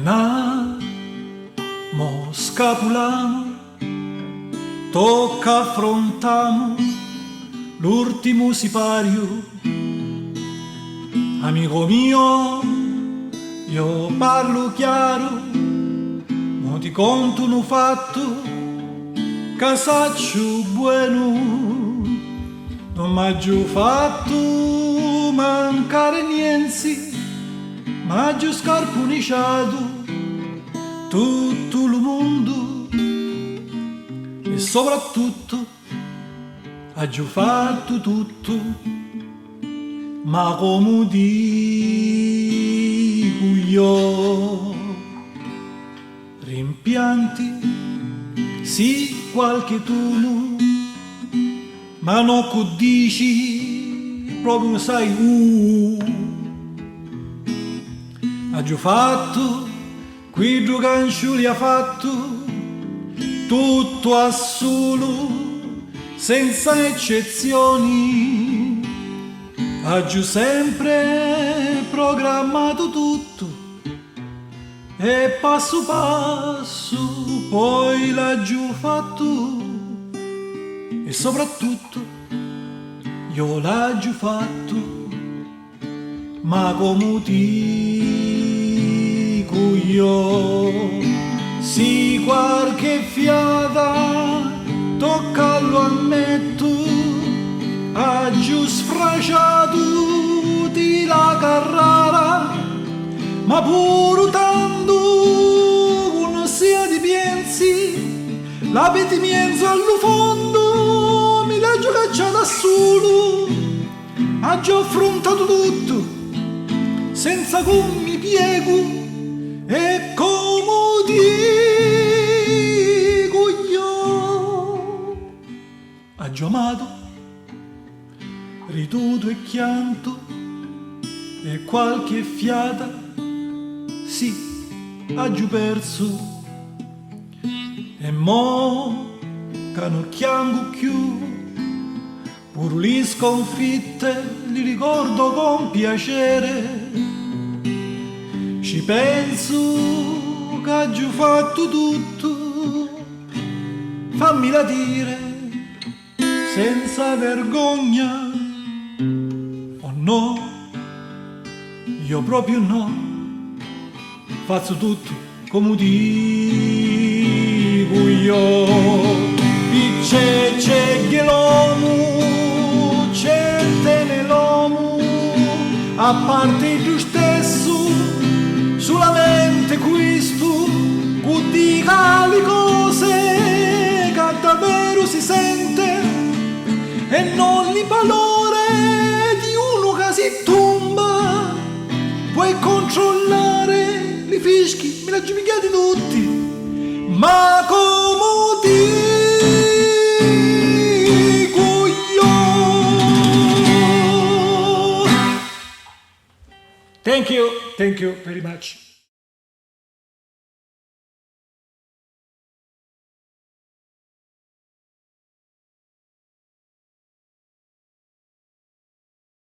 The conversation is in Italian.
Na mo scapulamo, tocca affrontamo l'ultimo sipario. Amico mio, io parlo chiaro, mo ti conto un fatto, casaccio buono, non m'ha giù fatto mancare niente, m'ha giù scarpuniciato tutto il mondo e soprattutto ha giù fatto tutto, ma come dico io, rimpianti sì qualche tuno, ma non che dici proprio sai ha giù fatto qui due canciuli ha fatto tutto a solo senza eccezioni, ha giù sempre programmato tutto e passo passo poi l'ha giù fatto e soprattutto io l'ho giù fatto, ma come dico io, sì qualche fiata toccallo ammetto, ha giù sfrasciato di la Carrara, ma pure tanto uno sia di piensi, la petimienza allo fondo mi l'ha giù cacciata solo, ha già affrontato tutto senza come mi piego e come dico io, ha già amato rituto e chianto e qualche fiata sì ha giù perso e mo canocchiamo più pur le sconfitte li ricordo con piacere, ci penso che ha giù fatto tutto, fammela dire senza vergogna, oh no, io proprio no, faccio tutto come dico io, c'è l'uomo, c'è l'uomo, a parte tu stesso, solamente questo, che dica le cose che davvero si sente e non il valore di uno che si tomba, puoi controllare i fischi, me li ha picchiati tutti, ma come dico io. Thank you very much.